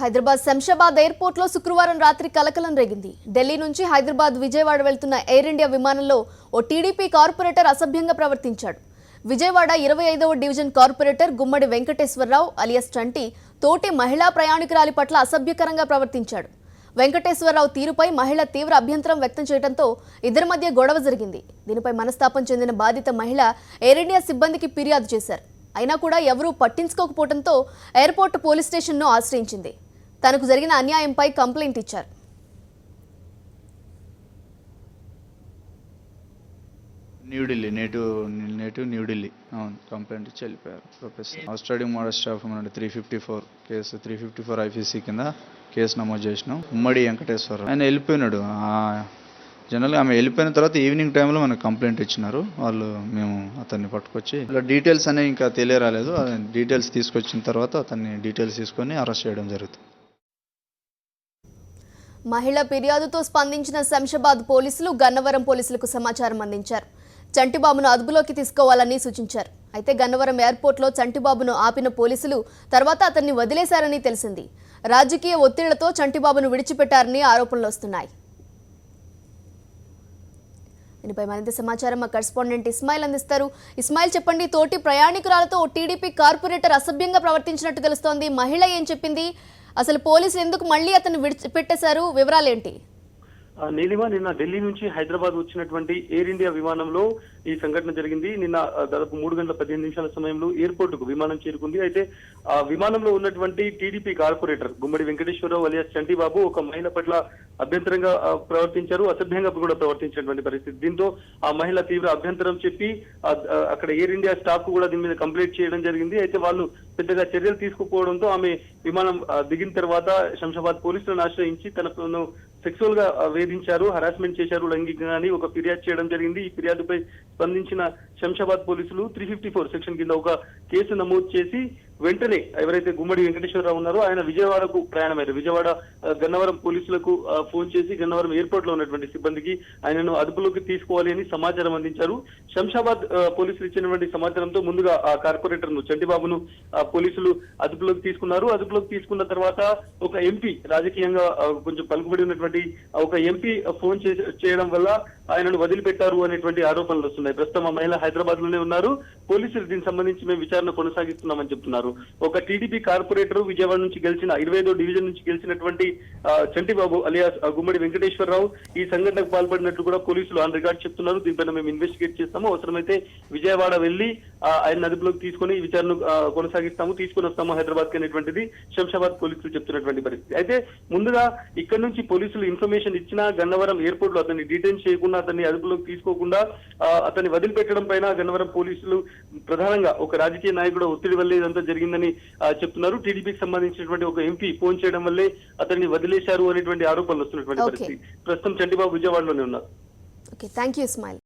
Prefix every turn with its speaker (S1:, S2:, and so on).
S1: Hyderabad Shamshabad airport లో శుక్రవారం రాత్రి కలకలం రేగింది. ఢిల్లీ నుంచి హైదరాబాద్ విజయవాడ వెళ్తున్న ఎయిర్ ఇండియా విమానంలో ఓ టీడీపీ కార్పొరేటర్ అసభ్యంగా ప్రవర్తించాడు. విజయవాడ 25వ డివిజన్ కార్పొరేటర్ గుమ్మడి వెంకటేశ్వరరావు అలియాస్ చంటి తోటి మహిళా ప్రయాణికురాలి పట్ల అసభ్యకరంగా ప్రవర్తించాడు. వెంకటేశ్వరరావు తీరుపై మహిళ తీవ్ర అభ్యంతరం వ్యక్తం చేయడంతో ఇద్దరి మధ్య గొడవ జరిగింది. దీనిపై మనస్తాపం చెందిన బాధిత మహిళ ఎయిర్ ఇండియా సిబ్బందికి ఫిర్యాదు చేశారు. అయినా కూడా ఎవరూ పట్టించుకోకపోవడంతో ఎయిర్పోర్ట్ పోలీస్ స్టేషన్ను ఆశ్రయించింది. తనకు జరిగిన అన్యాయంపై కంప్లైంట్ ఇచ్చారు.
S2: న్యూఢిల్లీ న్యూఢిల్లీ అవును, కంప్లైంట్ ఇచ్చి వెళ్ళిపోయారు. ప్రొఫెసర్ అవుట్స్టాండింగ్ మోడల్ స్టాఫ్ మన 354 కేసు 354 ఐపీసీ కింద కేసు నమోదు చేసినాం. ఉమ్మడి వెంకటేశ్వరరావు ఆయన వెళ్ళిపోయినాడు. జనరల్గా ఆమె వెళ్ళిపోయిన తర్వాత ఈవినింగ్ టైంలో మనకు కంప్లైంట్ ఇచ్చినారు వాళ్ళు. మేము అతన్ని పట్టుకొచ్చి ఇలా డీటెయిల్స్ అనేవి ఇంకా తెలియరాలేదు. డీటెయిల్స్ తీసుకొచ్చిన తర్వాత అతన్ని డీటెయిల్స్ తీసుకొని అరెస్ట్ చేయడం జరుగుతుంది.
S1: మహిళ ఫిర్యాదుతో స్పందించిన శంషాబాద్ పోలీసులు గన్నవరం పోలీసులకు సమాచారం అందించారు. చంటిబాబును అదుపులోకి తీసుకోవాలని సూచించారు. అయితే గన్నవరం ఎయిర్పోర్ట్లో చంటిబాబును ఆపిన పోలీసులు తర్వాత అతన్ని వదిలేశారని తెలిసింది. రాజకీయ ఒత్తిళ్లతో చంటిబాబును విడిచిపెట్టారని ఆరోపణలు వస్తున్నాయి. దీనిపై మరింత సమాచారం మా కరెస్పాండెంట్ ఇస్మాయిల్ అందిస్తారు. ఇస్మాయిల్, చెప్పండి, తోటి ప్రయాణికురాలతో టీడీపీ కార్పొరేటర్ అసభ్యంగా ప్రవర్తించినట్టు తెలుస్తోంది. మహిళ ఏం చెప్పింది? అసలు పోలీసులు ఎందుకు మళ్ళీ అతను విడిచిపెట్టేశారు? వివరాలేంటి?
S3: నీలిమ, నిన్న ఢిల్లీ నుంచి హైదరాబాద్ వచ్చినటువంటి ఎయిర్ ఇండియా విమానంలో ఈ సంఘటన జరిగింది. నిన్న దాదాపు 3 గంటల 15 నిమిషాల సమయంలో ఎయిర్పోర్ట్ కు విమానం చేరుకుంది. అయితే ఆ విమానంలో ఉన్నటువంటి టీడీపీ కార్పొరేటర్ గుమ్మడి వెంకటేశ్వరరావు అలియాస్ చంటిబాబు ఒక మహిళ పట్ల అభ్యంతరంగా ప్రవర్తించారు, అసభ్యంగా కూడా ప్రవర్తించినటువంటి పరిస్థితి. దీంతో ఆ మహిళ తీవ్ర అభ్యంతరం చెప్పి అక్కడ ఎయిర్ ఇండియా స్టాఫ్ కు కూడా దీని మీద కంప్లైంట్ చేయడం జరిగింది. అయితే వాళ్ళు పెద్దగా చర్యలు తీసుకుపోవడంతో ఆమె విమానం దిగిన తర్వాత శంషాబాద్ పోలీసులను ఆశ్రయించి తనను సెక్సువల్ గా వేధించారు, హరాస్మెంట్ చేశారు లైంగికంగా అని ఒక ఫిర్యాదు చేయడం జరిగింది. ఈ ఫిర్యాదుపై స్పందించిన శంషాబాద్ పోలీసులు 354 సెక్షన్ కింద ఒక కేసు నమోదు చేసి వెంటనే ఎవరైతే గుమ్మడి వెంకటేశ్వరరావు ఉన్నారో ఆయన విజయవాడకు ప్రయాణమయ్యారు. విజయవాడ గన్నవరం పోలీసులకు ఫోన్ చేసి గన్నవరం ఎయిర్పోర్ట్ లో ఉన్నటువంటి సిబ్బందికి ఆయనను అదుపులోకి తీసుకోవాలి అని సమాచారం అందించారు. శంషాబాద్ పోలీసులు ఇచ్చినటువంటి సమాచారంతో ముందుగా ఆ కార్పొరేటర్ ను చంటిబాబును పోలీసులు అదుపులోకి తీసుకున్నారు. అదుపులోకి తీసుకున్న తర్వాత ఒక ఎంపీ, రాజకీయంగా కొంచెం పలుకుబడి ఉన్నటువంటి ఒక ఎంపీ ఫోన్ చేయడం వల్ల ఆయనను వదిలిపెట్టారు అనేటువంటి ఆరోపణలు వస్తున్నాయి. ప్రస్తుతం ఆ మహిళ హైదరాబాద్ లోనే ఉన్నారు. పోలీసులు దీనికి సంబంధించి మేము విచారణ కొనసాగిస్తున్నామని చెప్తున్నారు. ఒక టీడీపీ కార్పొరేటర్ విజయవాడ నుంచి గెలిచిన 25వ డివిజన్ నుంచి గెలిచినటువంటి చంటిబాబు అలియాస్ గుమ్మడి వెంకటేశ్వరరావు ఈ సంఘటనకు పాల్పడినట్లు కూడా పోలీసులు ఆన్ రికార్డ్ చెప్తున్నారు. దీనిపైన మేము ఇన్వెస్టిగేట్ చేస్తాము, అవసరమైతే విజయవాడ వెళ్లి ఆయన అదుపులోకి తీసుకుని విచారణ కొనసాగిస్తాము, తీసుకుని వస్తాము హైదరాబాద్ కి అనేటువంటిది శంషాబాద్ పోలీసులు చెప్తున్నటువంటి పరిస్థితి. అయితే ముందుగా ఇక్కడ నుంచి పోలీసులు ఇన్ఫర్మేషన్ ఇచ్చినా గన్నవరం ఎయిర్పోర్ట్ లో అతన్ని డిటైన్ చేయకుండా, అతన్ని అదుపులోకి తీసుకోకుండా అతన్ని వదిలిపెట్టడం పైన గన్నవరం పోలీసులు ప్రధానంగా ఒక రాజకీయ నాయకుడు ఒత్తిడి వల్లే ఇదంతా జరిగిందని చెప్తున్నారు. టీడీపీకి సంబంధించినటువంటి ఒక ఎంపీ ఫోన్ చేయడం వల్లే అతన్ని వదిలేశారు అనేటువంటి ఆరోపణలు వస్తున్నటువంటి పరిస్థితి. ప్రస్తుతం చంటిబాబు విజయవాడలోనే ఉన్నారు.
S1: Okay, thank you Ismail.